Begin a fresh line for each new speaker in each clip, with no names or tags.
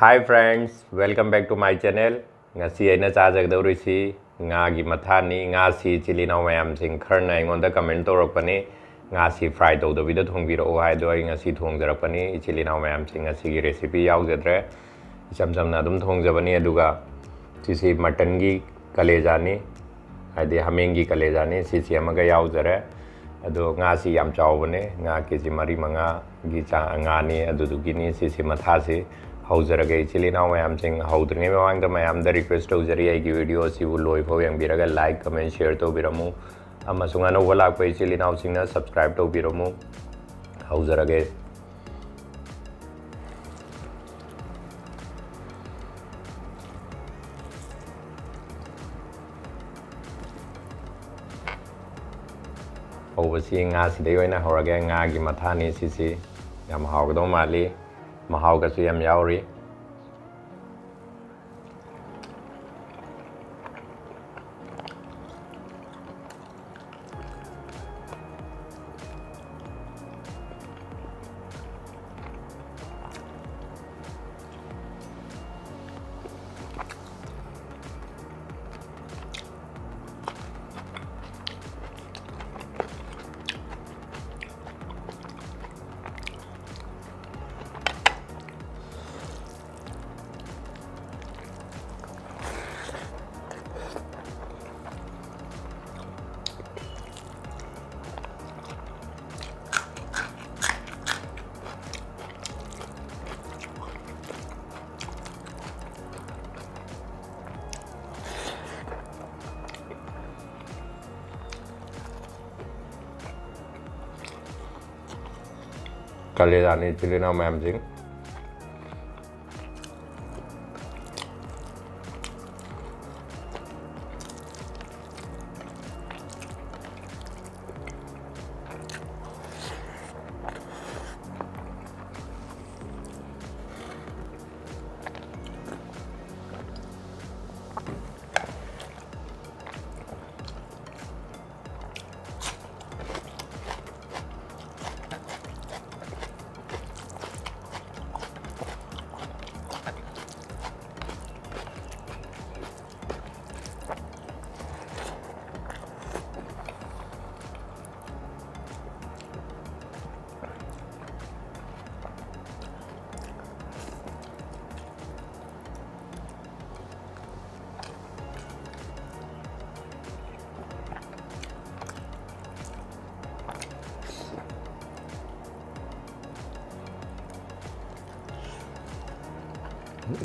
Hi friends, welcome back to my channel. Ngasi aina chajagdawrisi nga gi mathani nga si chilina mayam sing kharna ingonda comment torakpani nga si fry tawdabida thongbiro hai do ai ngasi thongjarakpani chilina mayam sing ngasi gi recipe yaujadre chamchamna adum thongjabani aduga sisi mutton gi kaleja ni haide hameng gi kaleja ni sisi amaga yaujare ado nga si yam chawbane nga kg mari manga gi cha nga ni adudugi ni sisi mathasi हौजरगे इचिलिनाव ma'am Singh हौद्रिङै ममांगदा ma'am दा request तौजरी आइगी video सिबु लोइफाव यंगबिरगा लाइक कमेंट शेयर तौबिरमु अमसुंग अनौबा लाक्पा इचिलिनाव सिंहना सब्सक्राइब तौबिरमु हौजरगे हौबसी nga sidai oina horage nga gi mathani sisi yam hawgdo mali mahau ka su yam yauri kaleja ni chilina ma'am Singh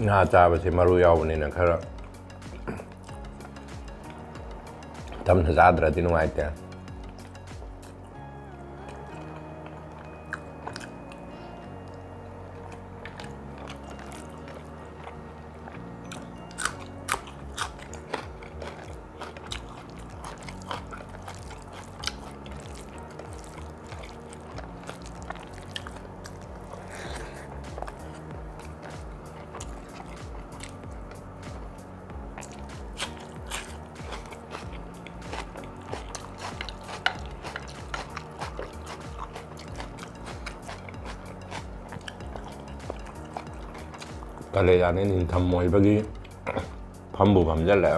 nga chabase maru yawbnina khara tamna zadradi nuaite kaleja ni nintham moibagi phambu phamjale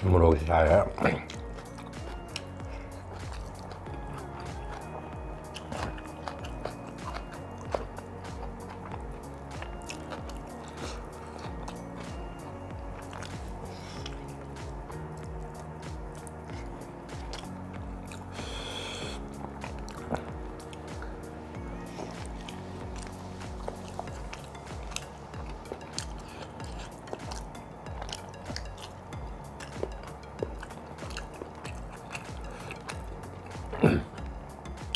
Simuro saya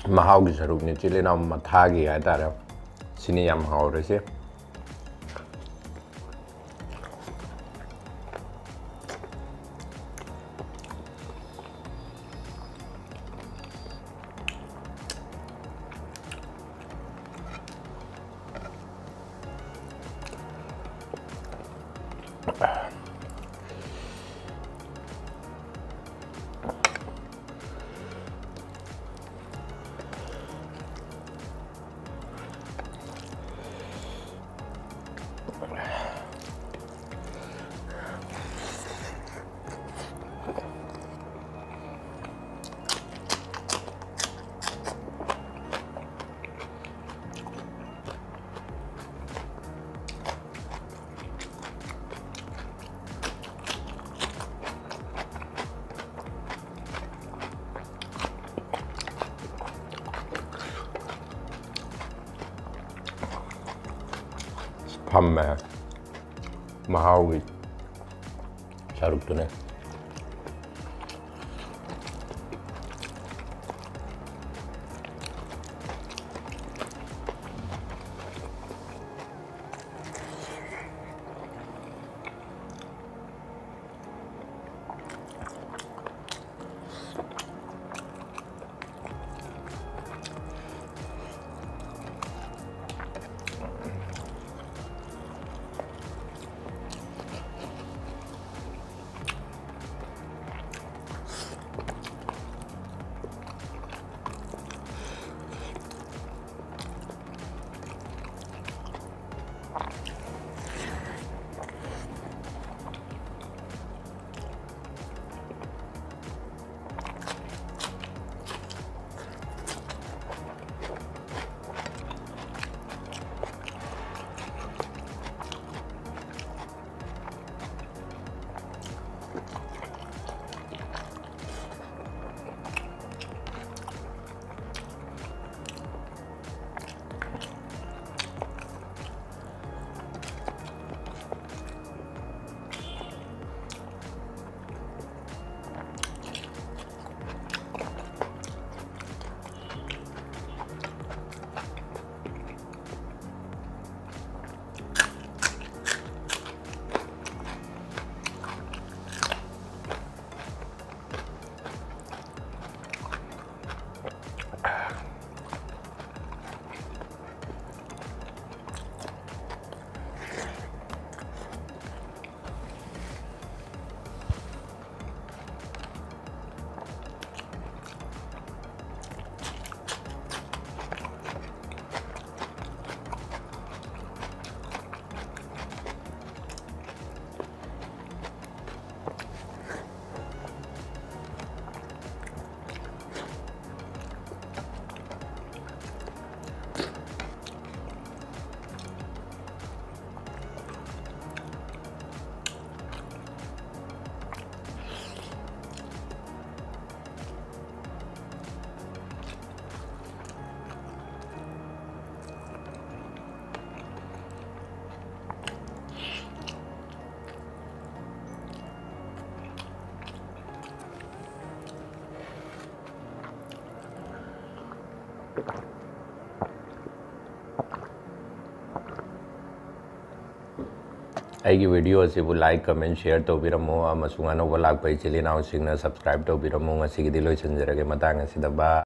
mahaugi sarukni chili na mathagi haitare sini yam haurese Pamme mahaugi saruk ne ꯑꯩꯒꯤ video ꯑꯁꯤꯕꯨ like comment share ꯇꯧꯕꯤꯔꯝꯃꯨ ꯑꯃꯁꯨꯡ ꯑꯅꯧꯕ ꯂꯥꯛꯄ ꯏꯆꯤꯜ ꯏꯅꯥꯎꯁꯤꯡꯅ subscribe ꯇꯧꯕꯤꯔꯝꯃꯨ ꯉꯁꯤꯒꯤꯗꯤ ꯂꯣꯏꯁꯤꯟꯖꯔꯒꯦ ꯃꯇꯥꯡ ꯑꯁꯤꯗ ꯕꯥꯏ